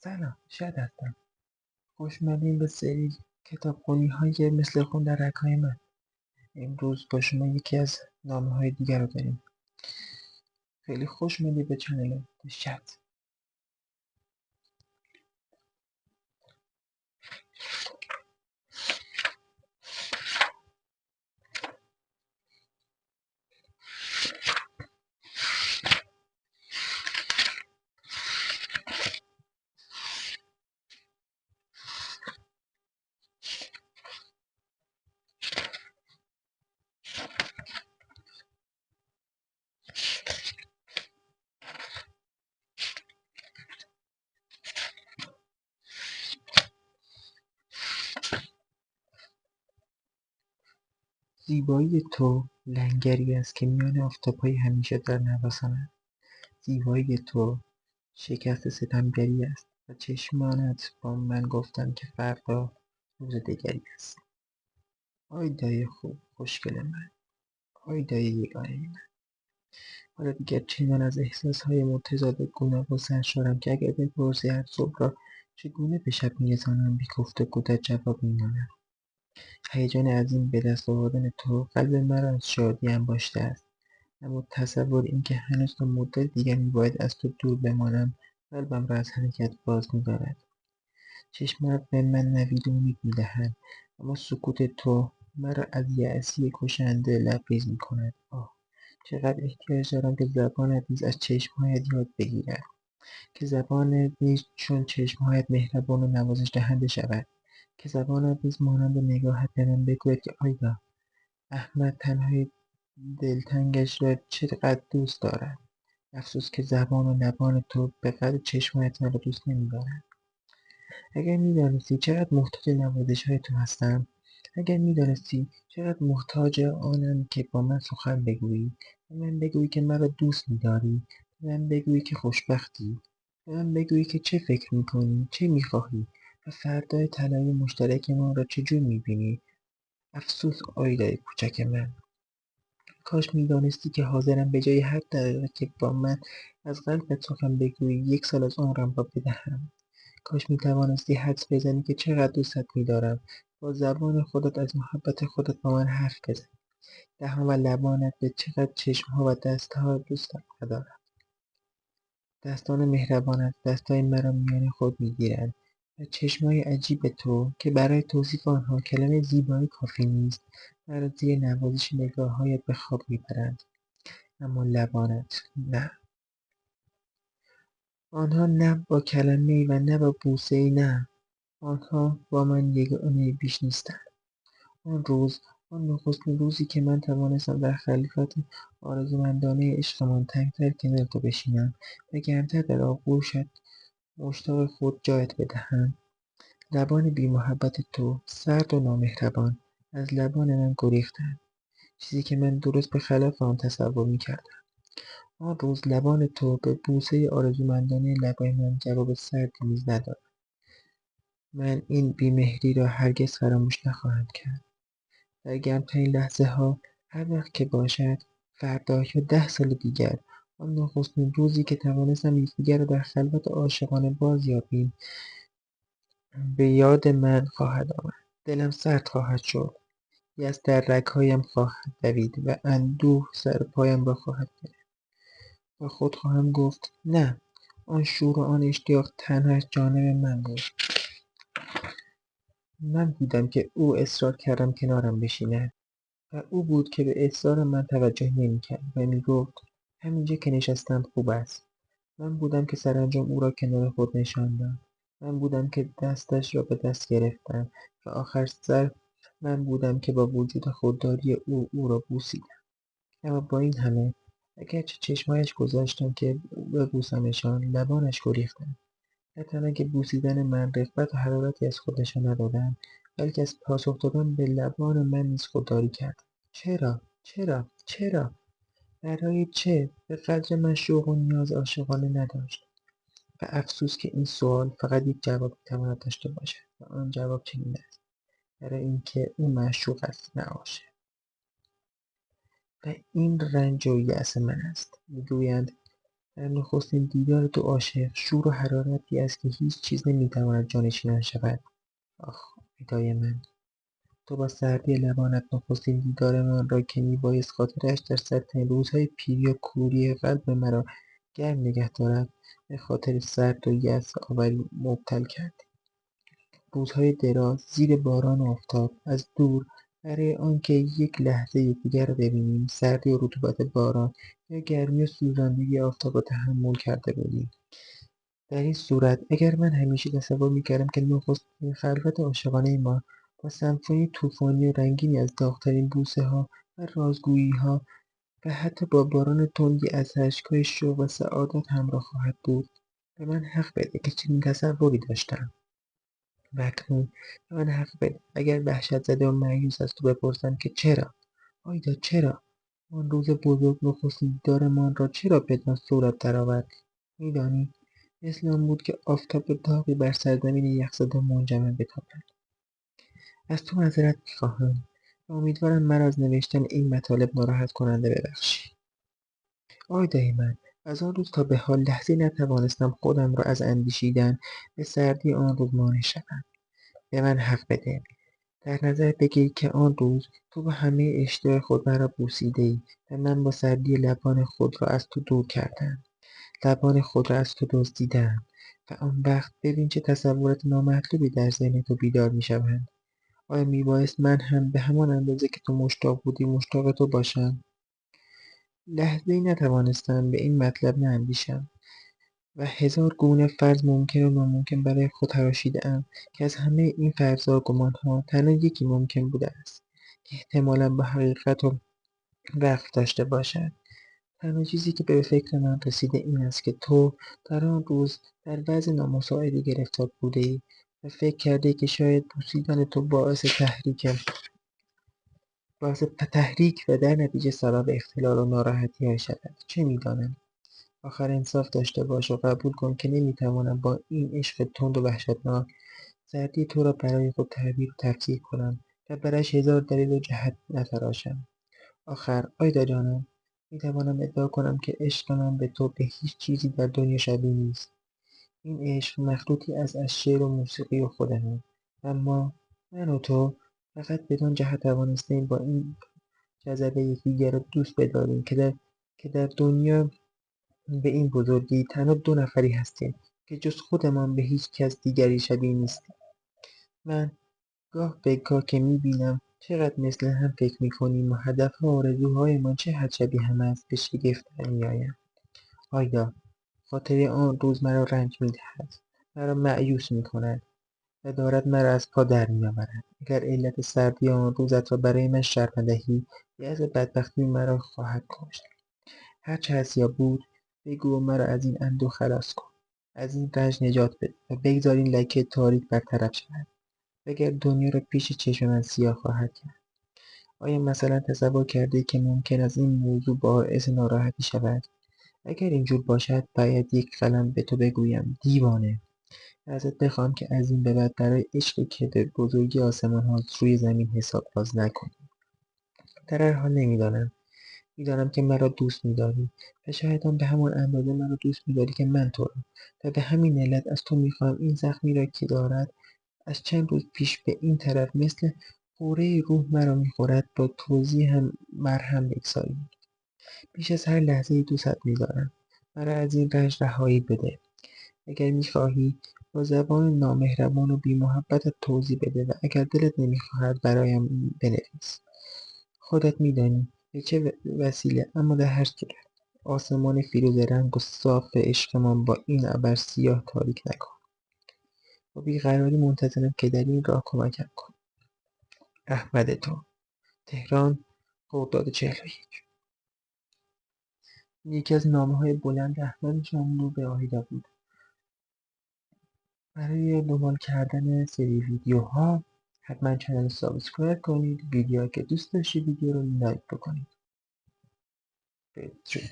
سلام، شاد هستم. خوش اومدین به سری کتابخونی‌های مثل خون در رگ‌های من. امروز با شما یکی از نامه‌های دیگر رو داریم. خیلی خوش اومدی به چنل شد. زیبایی تو لنگری است که میان آفتاب‌های همیشه در نوسانند. زیبایی تو شکست ستمگری است و چشمانت با من گفتند که فردا روز دگری است. آی دای خوب، خوشگل من، آی دای یگانه من. حالا دیگر چنان از احساسهای متضاد گونه و سرشارم که اگر بپرسی هر صبح را چگونه به شب میرسانم بی گفتگو در جواب میمانم. هیجان عظیم به دست آوردن تو قلب مرا از شادی انباشته است، اما تصور اینکه هنوز تا مدت دیگر میباید از تو دور بمانم قلبم را از حرکت باز میدارد. چشمانت به من نوید امید میدهد، اما سکوت تو مرا از یأسی کشنده لبریز میکند. آه، چقدر احتیاج دارم که زبانت نیز از چشمهایت یاد بگیرد، که زبانت نیز چون چشمهایت مهربان و نوازش دهنده شود، که زبانت نیز مانند نگاهت به من بگوید که آیدا، احمد تنهایی دلتنگش را چقدر دوست دارد. افسوس که زبان و لبان تو به قدر چشمهایت مرا دوست نمیدارد. اگر میدانستی چقدر محتاج نوازش‌های تو هستم، اگر میدانستی چقدر محتاج آنم که با من سخن بگویی، به من بگویی که مرا دوست می‌داری، به من بگویی که خوشبختی، به من بگویی که چه فکر می‌کنی، چه می‌خواهی و فردای طلایی مشترکمان را چجور می‌بینی. افسوس آیدای کوچک من. کاش می‌دانستی که حاضرم به‌جای هر دقیقه که با من از قلبت سخن بگویی 1 سال از عمرم را بدهم. کاش می‌توانستی حدس بزنی که چقدر دوستت می‌دارم. با زبان خودت از محبت خودت با من حرف بزن. دهان و لبانت به چقدر چشم‌ها و دست‌ها دوستت ندارم. دستان مهربانت دستای مرا میان خود می‌گیرند و چشم‌های عجیب تو که برای توصیف آنها کلمه زیبایی کافی نیست، مرا زیر نوازش نگاه‌هایت به خواب می‌برند. اما لبانت نه. آنها نه با کلمه‌ای و نه با بوسه‌ای، نه. آنها با من یگانه بیش نیستند. آن روز، آن نخستین روزی که من توانستم در خلوت آرزومندانه عشقمان تنگ‌تر کنار تو بشینم و گرمتر در آغوشت مشتاق خود جایت بدهم، لبان بی‌محبت تو، سرد و نامهربان، از لبان من گریختند، چیزی که من درست به خلاف آن تصور می‌کردم. آن روز لبان تو به بوسه آرزومندانه لبای من جواب سردی نیز نداد. من این بی‌مهری را هرگز فراموش نخواهم کرد. در گرمترین لحظه‌ها، هر وقت که باشد، فردا یا 10 سال دیگر، آن نخستین روزی که توانستم یکدیگر را در خلوت عاشقانه بازیابیم، به یاد من خواهد آمد. دلم سرد خواهد شد، یأس در رگ‌هایم خواهد دوید و اندوه سر پایم را خواهد گرفت. با خود خواهم گفت نه، آن شور و آن اشتیاق تنها از جانب من بود. من بودم که او اصرار کردم کنارم بشیند و او بود که به اصرار من توجه نمی‌کرد و می‌گفت همینجا که نشستم خوب است. من بودم که سرانجام او را کنار خود نشاندم. من بودم که دستش را به دست گرفتم و آخر سر من بودم که با وجود خودداری او را بوسیدم. اما با این همه، اگرچه چشمهایش گذاشتم که ببوسمشان، لبانش گریختند. نه تنها که بوسیدن من رغبت و حرارتی از خود نشان ندادند، بلکه از پاسخ دادن به لبان من نیز خودداری کردند. چرا؟ چرا؟ چرا؟ برای چه؟ به قدر من شوق و نیاز عاشقانه نداشت. و افسوس که این سوال فقط یک جواب می‌تواند داشته باشد و آن جواب چنین است: برای اینکه او معشوق است، نه عاشق. و این رنج و یأس من است. میگویند در نخستین دیدار دو عاشق شور و حرارتی است که هیچ چیز نمیتواند جانشینان شود. آخ ودای من، تو با سردی لبانت نخستین دیدارمان را که میبایست خاطرش در سردترین روزهای پیری و کوری قلب مرا گرم نگه دارد، به خاطر سرد و یأس آوری مبتل کردی. روزهای دراز زیر باران و آفتاب از دور برای آنکه یک لحظه یکدیگر را ببینیم، سردی و رطوبت باران یا گرمی و سوزاندگی آفتاب را تحمل کرده بودیم. در این صورت اگر من همیشه تصور میکردم که نخستین خلوت عاشقانه ما با سمفونی طوفانی و رنگینی از داغ‌ترین بوسه‌ها و رازگویی‌ها و حتی با باران تندی از اشک‌های شوق و سعادت همراه خواهد بود، به من حق بده که چنین تصوری داشتم. و اکنون به من حق بده اگر وحشت‌زده و مایوس از تو بپرسم که چرا؟ آیدا چرا؟ آن روز بزرگ نخستین دیدارمان را چرا بدان صورت درآوردی؟ میدانی مثل آن بود که آفتاب داغی بر سرزمین یخزده منجمد بتابد. از تو معذرت میخواهم و امیدوارم مرا از نوشتن این مطالب ناراحت کننده ببخشی. آیدای من، از آن روز تا به حال لحظه‌ای نتوانستم خودم را از اندیشیدن به سردی آن روز مانع شوم. به من حق بده. در نظر بگیر که آن روز تو با همه اشتیاق خود مرا بوسیده‌ای و من با سردی لبان خود را از تو دور کردم. لبان خود را از تو دزدیده‌ام و آن وقت ببین چه تصورات نامطلوبی در ذهن تو بیدار می‌شوند. آیا میبایست من هم به همان اندازه که تو مشتاق بودی مشتاق تو باشم؟ لحظه‌ای نتوانستم به این مطلب ناندیشم و هزار گونه فرض ممکن و ناممکن برای خود تراشیده‌ام که از همه این فرض‌ها و گمان‌ها تنها یکی ممکن بوده است که احتمالاً با حقیقت وقف داشته باشد. تنها چیزی که به فکر من رسیده این است که تو در آن روز در وضع نامساعدی گرفتار بوده‌ای و فکر کرده‌ای که شاید بوسیدن تو باعث تحریک و در نتیجه سبب اختلال و ناراحتی‌های شود. چه می‌دانم؟ آخر انصاف داشته باش و قبول کن که نمی‌توانم با این عشق تند و وحشتناک سردی تو را برای خود تعبیر و تفسیر کنم و برایش هزار دلیل و جهت نتراشم. آخر آیدا جانم، می‌توانم ادعا کنم که عشق من به تو به هیچ چیزی در دنیا شبیه نیست. این عشق مخلوطی از شعر و موسیقی و خودمان، اما من و تو فقط بدان جهت توانسته‌ایم با این جذبه یکدیگر را دوست بداریم که در دنیا به این بزرگی تنها دو نفری هستیم که جز خودمان به هیچ کس دیگری شبیه نیستیم. من گاه به گاه که می‌بینم چقدر مثل هم فکر می‌کنیم و هدف‌ها و آرزوهایمان چه حد شبیه هم است، به شگفت درمی‌آیم. آیدا، خاطره آن روز مرا رنج می‌دهد، مرا مأیوس می‌کند و دارد مرا از پا در می‌آورد. اگر علت سردی آن روزت را برای من شرح ندهی، یأس بدبختی مرا خواهد کشت. هرچه هست یا بود، بگو و مرا از این اندوه خلاص کن. از این رنج نجات بده و بگذار این لکه تاریک برطرف شود، وگر دنیا را پیش چشم من سیاه خواهد کرد. آیا مثلا تصور کرده‌ای که ممکن است این موضوع باعث ناراحتی شود؟ اگر اینجور باشد باید یک قلم به تو بگویم دیوانه و ازت بخواهم که از این به بعد برای عشقی که به بزرگی آسمان‌ها روی زمین حساب باز نکنی. در هر حال میدانم که مرا دوست می‌داری و شاید هم به همان اندازه مرا دوست می‌داری که من تو را، و به همین علت از تو می‌خواهم این زخمی را که دارد از چند روز پیش به این طرف مثل غوره روح مرا می‌خورد با توضیح مرهم بگساری. بیش از هر لحظه‌ای دوستت می‌دارم. مرا از این رنج رهایی بده. اگر می‌خواهی با زبان نامهربان و بی‌محبتت توضیح بده و اگر دلت نمی‌خواهد برایم بنویس. خودت می‌دانی به چه وسیله، اما در هر صورت آسمان فیروزه رنگ و صاف عشقمان با این ابر سیاه تاریک نکن. با بیقراری منتظرم که در این راه کمکم کنی. احمد تو، تهران، خرداد 41. این یکی از نامه‌های بلند احمد شاملو به آیدا بود. برای دنبال کردن سری ویدیوها حتما کانال رو سابسکرایب کنید. ویدیوهایی که دوست داشتید ویدیو رو لایک بکنید. بدرود.